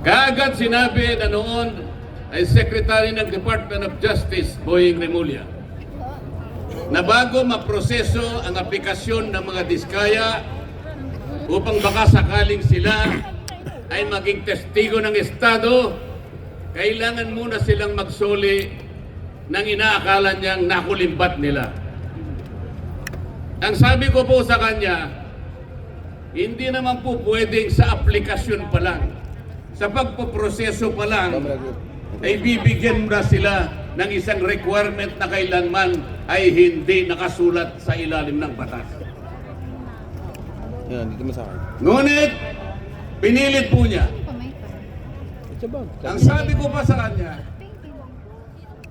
Kaagad sinabi na noon ay Secretary ng Department of Justice, Boying Remulla, na bago maproseso ang aplikasyon ng mga diskaya upang baka sakaling sila ay maging testigo ng Estado, kailangan muna silang magsoli ng inaakala niyang nakulimbat nila. Ang sabi ko po sa kanya, hindi naman po pwedeng sa aplikasyon pa lang, sa pagpoproseso pa lang, ay bibigyan mo na sila ng isang requirement na kailanman ay hindi nakasulat sa ilalim ng batas. Yan, dito mo sa akin. Ngunit, pinilit po niya. Ang sabi ko pa sa kanya,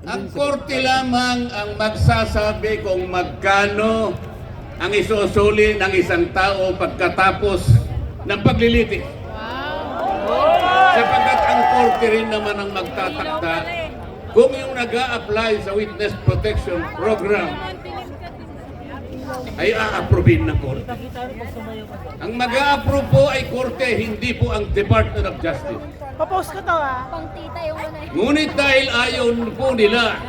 ang korte lamang ang magsasabi kung magkano ang isusuli ng isang tao pagkatapos ng paglilitis. Sapagkat ang korte rin naman ang magtatakda kung yung nag-a-apply sa Witness Protection Program ay a-approve ng korte. Ang mag-a-approve po ay korte, hindi po ang Department of Justice. Papost ko to Pang tita yung ano eh. Ngunit dahil ayaw po nila,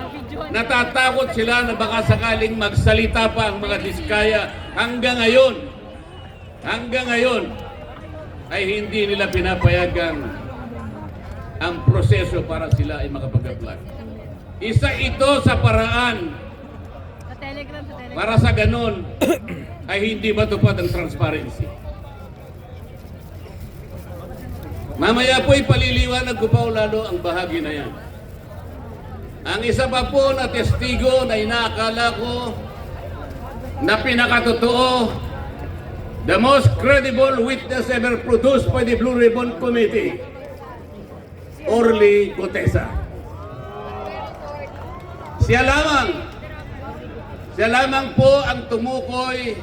natatakot sila na baka sakaling magsalita pa ang mga diskaya hanggang ngayon ay hindi nila pinapayagan ang proseso para sila ay makapag-apply. Isa ito sa paraan Sa Telegram. para sa ganon ay hindi matupad ang transparency. Mamaya po ipaliliwanag ko pa lalo ang bahagi na yan. Ang isa pa po na testigo na inaakala ko na pinakatotoo, the most credible witness ever produced by the Blue Ribbon Committee, Orly Gutesa. Siya lamang po ang tumukoy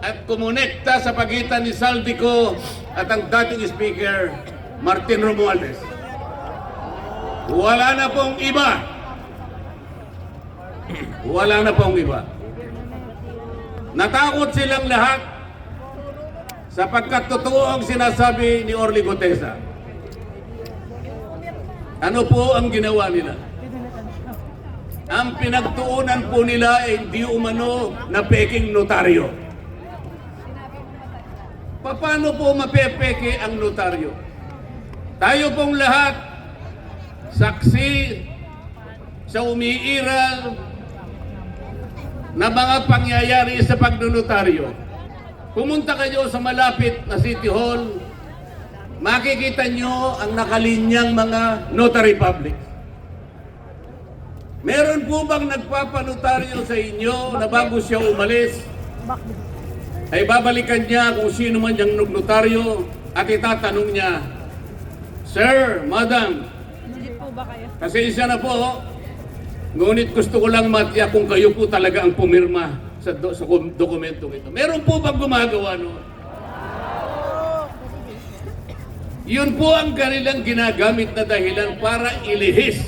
at kumonekta sa pagitan ni Saldico at ang dating speaker, Martin Romualdez. Wala na pong iba. Wala na pong iba. Natakot silang lahat sapagkat totoo ang sinasabi ni Orly Gutesa. Ano po ang ginawa nila? Ang pinagtuunan po nila ay hindi umano na peking notaryo. Paano po mapepeke ang notaryo? Tayo pong lahat, saksi sa umiiral na mga pangyayari sa pagnonotaryo. Pumunta kayo sa malapit na City Hall, makikita nyo ang nakalinyang mga notary public. Meron po bang nagpapanotaryo sa inyo na bago siya umalis, ay babalikan niya kung sino man yung notaryo at itatanong niya, Sir, Madam, pasensya na po, ngunit gusto ko lang matiyak kung kayo po talaga ang pumirma sa dokumento ito. Meron po bang gumagawa noon? Yun po ang kanilang ginagamit na dahilan para ilihis.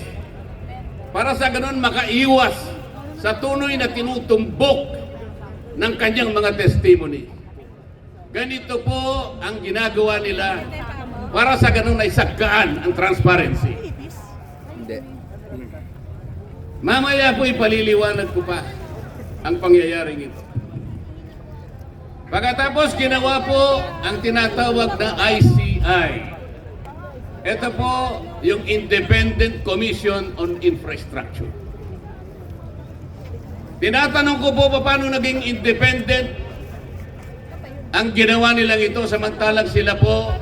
Para sa ganun makaiwas sa tunoy na tinutumbok ng kanyang mga testimony. Ganito po ang ginagawa nila para sa ganun ay sagkaan ang transparency. Hindi. Mamaya po ipaliliwanag ko pa ang pangyayaring ito. Pagkatapos ginawa po ang tinatawag na ICI. Ito po yung Independent Commission on Infrastructure. Tinatanong ko po paano naging independent ang ginawa nilang ito samantalang sila po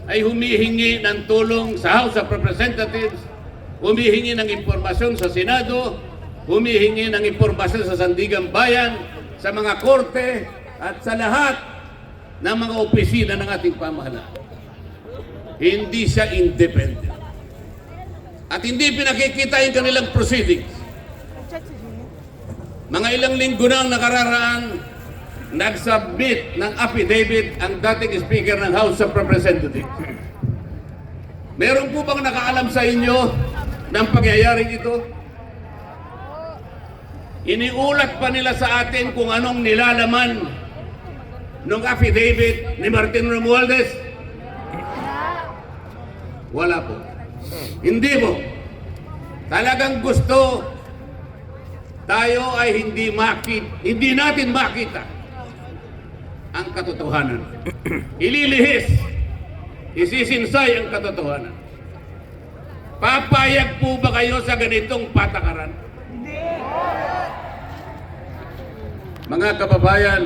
ay humihingi ng tulong sa House of Representatives, humihingi ng impormasyon sa Senado, humihingi ng impormasyon sa Sandigang Bayan, sa mga korte at sa lahat ng mga opisina ng ating pamahalaan. Hindi siya independent. At hindi pinakikita yung kanilang proceedings. Mga ilang linggo na ang nakararaan, nag-submit ng affidavit ang dating Speaker ng House of Representatives. Meron po bang nakaalam sa inyo ng pangyayaring ito? Iniulat pa nila sa atin kung anong nilalaman ng affidavit ni Martin Romualdez. Wala po. Hindi po. Talagang gusto tayo ay hindi natin makita ang katotohanan. Ililihis, isisinsay ang katotohanan. Papayag po ba kayo sa ganitong patakaran? Mga kababayan,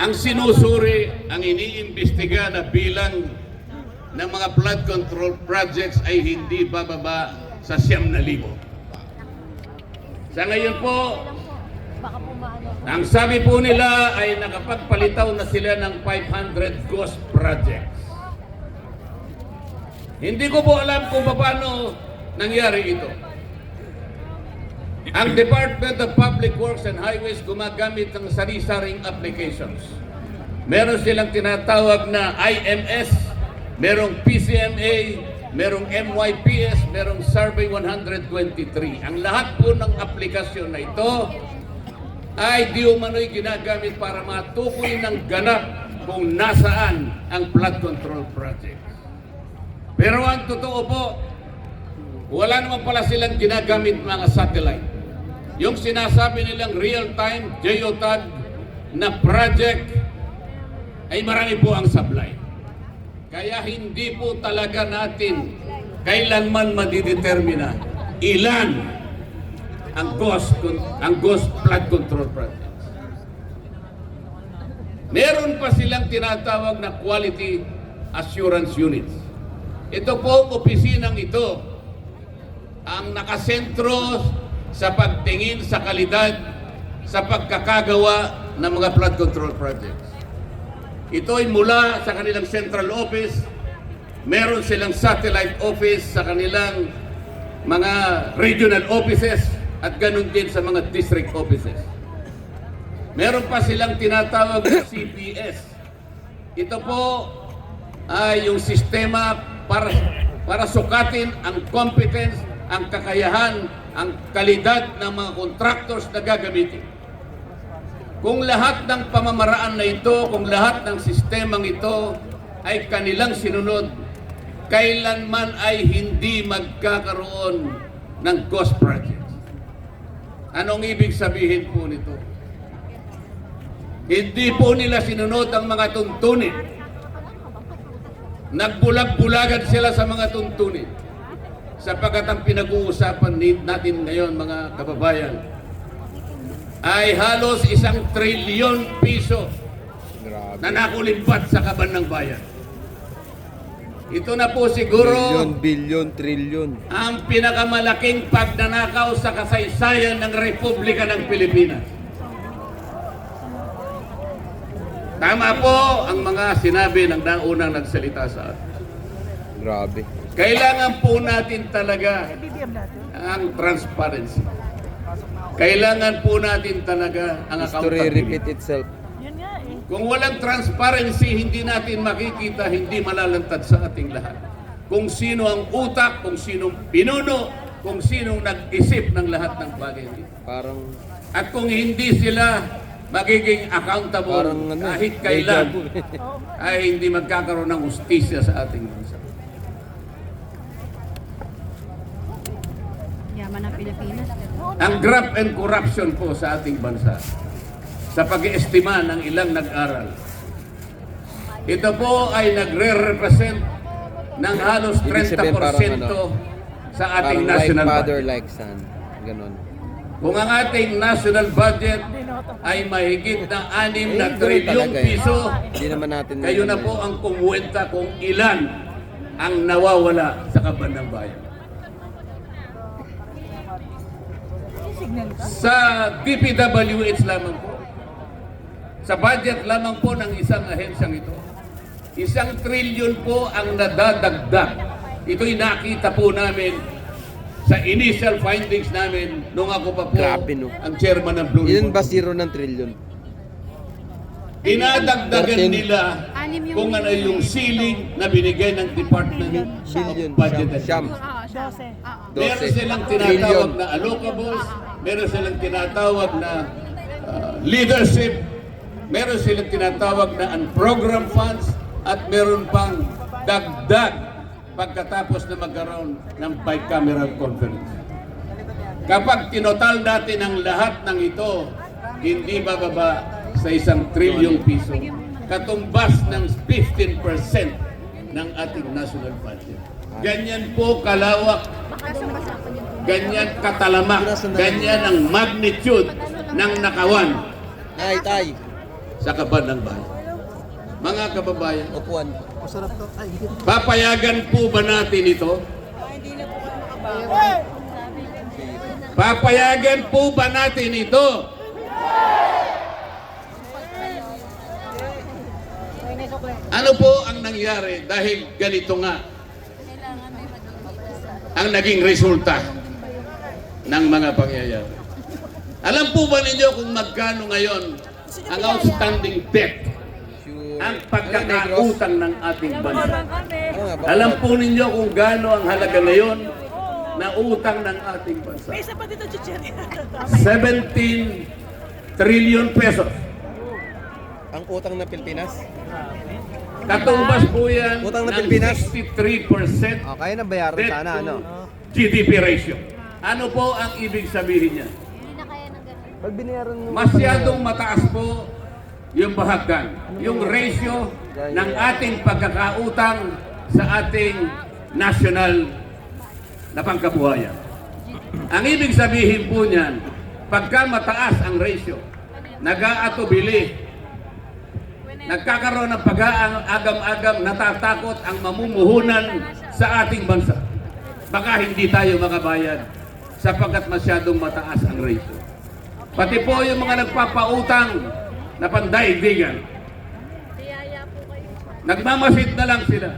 ang sinusuri, ang iniimbestiga na bilang ng mga flood control projects ay hindi bababa sa 9,000. Sa ngayon po, Baka po maano. ang sabi po nila ay nakapagpalitaw na sila ng 500 ghost projects. Hindi ko po alam kung paano nangyari ito. Ang Department of Public Works and Highways gumagamit ng sari-saring applications. Meron silang tinatawag na IMS, merong PCMA, merong MYPS, merong Survey 123. Ang lahat po ng aplikasyon na ito ay di umano'y ginagamit para matukoy ng ganap kung nasaan ang flood control project. Pero ang totoo po, wala naman pala silang ginagamit mga satellite. Yung sinasabi nilang real-time geotag na project ay marami po ang sablay. Kaya hindi po talaga natin kailanman madidetermina ilan ang ghost flood control projects. Meron pa silang tinatawag na quality assurance units. Ito po ang opisinang ito ang nakasentro sa pagtingin sa kalidad sa pagkakagawa ng mga flood control projects. Ito ay mula sa kanilang central office, meron silang satellite office sa kanilang mga regional offices at ganun din sa mga district offices. Meron pa silang tinatawag na CPS. Ito po ay yung sistema para sukatin ang competence, ang kakayahan, ang kalidad ng mga contractors na gagamitin. Kung lahat ng pamamaraan na ito, kung lahat ng sistemang ito ay kanilang sinunod, kailanman ay hindi magkakaroon ng ghost projects. Anong ibig sabihin po nito? Hindi po nila sinunod ang mga tuntunin. Nagbulag-bulagan sila sa mga tuntunin. Sapagkat ang pinag-uusapan natin ngayon, mga kababayan, ay halos 1 trilyon piso Grabe. na nakulimpat sa kaban ng bayan. Ito na po siguro Bilyon, trilyon. ang pinakamalaking pagnanakaw sa kasaysayan ng Republika ng Pilipinas. Tama po ang mga sinabi ng naunang nagsalita sa atin. Grabe. Kailangan po natin talaga ang transparency. Kailangan po natin talaga ang History accountability. repeat itself. Kung walang transparency, hindi natin makikita, hindi malalantad sa ating lahat. Kung sino ang utak, kung sino pinuno, kung sino nag-isip ng lahat ng bagay nito. Parang At kung hindi sila magiging accountable Parang ano, kahit kailan, deja vu. ay hindi magkakaroon ng hustisya sa ating bansa. Yaman ng Pilipinas. Ang graft and corruption po sa ating bansa sa pag-iestima ng ilang nag-aral. Ito po ay nagre-represent ng halos Ibig 30% sabihin parang sa ating parang like national father, budget. like son. Ganon. Kung ang ating national budget ay mahigit ng 6 na ganun trilyong talaga eh. piso, Hindi naman natin kayo na po ang kumuwenta kung ilan ang nawawala sa kaban ng bayan. Sa DPWH lamang po, sa budget lamang po ng isang ahensyang ito, 1 trilyon po ang nadadagdag. Ito'y nakita po namin sa initial findings namin nung ako pa po Grabe, no? ang chairman ng Blue Ilan Ribbon. ba zero ng trilyon? Dinadagdagan 14. nila Anim yung- kung ano yung ceiling na binigay ng Department Billion. of Budget and Siyam. Finance. 12. Meron 12. silang Trillion. tinatawag na allocables, meron silang tinatawag na leadership, meron silang tinatawag na unprogrammed funds, at meron pang dagdag pagkatapos na magkaroon ng bicameral conference. Kapag tinotal natin ang lahat ng ito, hindi bababa sa 1 trilyong piso, katumbas ng 15% ng ating national budget. Ganyan po kalawak, ganyan katalamak, ganyan ang magnitude ng nakawan Tay. sa kaban ng bayan. Mga kababayan, Upuan. papayagan po ba natin ito? Papayagan po ba natin ito? Ano po ang nangyari dahil ganito nga ang naging resulta ng mga pangyayari? Alam po ba ninyo kung magkano ngayon ang outstanding debt, ang pagkakautang ng ating bansa? Alam po ninyo kung gaano ang halaga ngayon na utang ng ating bansa? 17 trillion pesos. Ang utang ng Pilipinas. Katumbas po yan Utang ng ng Pilipinas. 63% Kaya na bayaran debt sana, to ano? GDP ratio. Ano po ang ibig sabihin niya? Hindi na kaya ng ganun. Pag binayaran mo... Masyadong mataas po yung bahagdan, yung ratio ng ating pagkakautang sa ating national na pangkabuhayan. Ang ibig sabihin po niyan, pagka mataas ang ratio, nag-aatubili, nagkakaroon ng pag-aagam-agam, natatakot ang mamumuhunan sa ating bansa. Baka hindi tayo makabayad sapagkat masyadong mataas ang ratio. Pati po yung mga nagpapautang na pandaigdigan, nagmamasid na lang sila.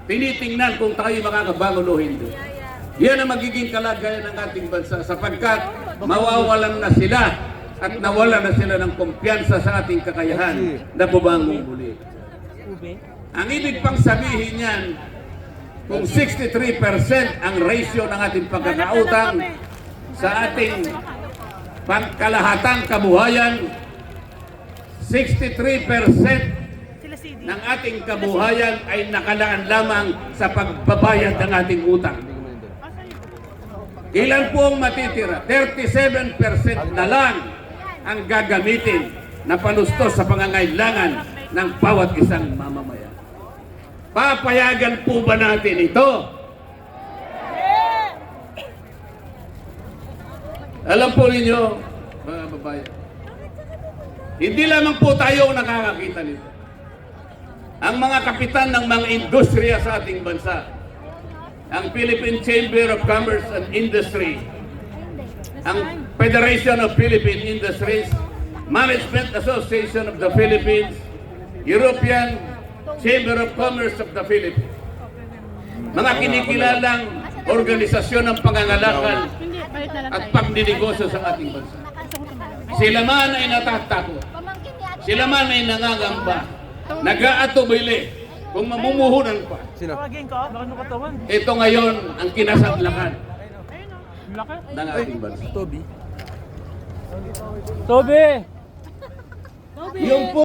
Tinitingnan kung tayo makakabangon o hindi. Yan ang magiging kalagayan ng ating bansa sapagkat mawawalan na sila at nawala na sila ng kumpiyansa sa ating kakayahan na bumangon muli. Ang ibig pang sabihin yan, kung 63% ang ratio ng ating pagkakautang sa ating pangkalahatang kabuhayan, 63% ng ating kabuhayan ay nakalaan lamang sa pagbabayad ng ating utang. Ilan po ang matitira? 37% na lang ang gagamitin na panustos sa pangangailangan ng bawat isang mamamayan. Papayagan po ba natin ito? Alam po ninyo, mga babayan, hindi lamang po tayo ang nakakakita nito. Ang mga kapitan ng mga industriya sa ating bansa, ang Philippine Chamber of Commerce and Industry, ang Federation of Philippine Industries, Management Association of the Philippines, European Chamber of Commerce of the Philippines, mga kinikilalang organisasyon ng pangangalakal at pagdinegosyo sa ating bansa. Sila man ay natatakot, sila man ay nangangamba, nag-aatubili kung mamumuhunan pa. Sino? Ito ngayon ang kinasadlakan ng ating bansa. Toby. Toby! Yung po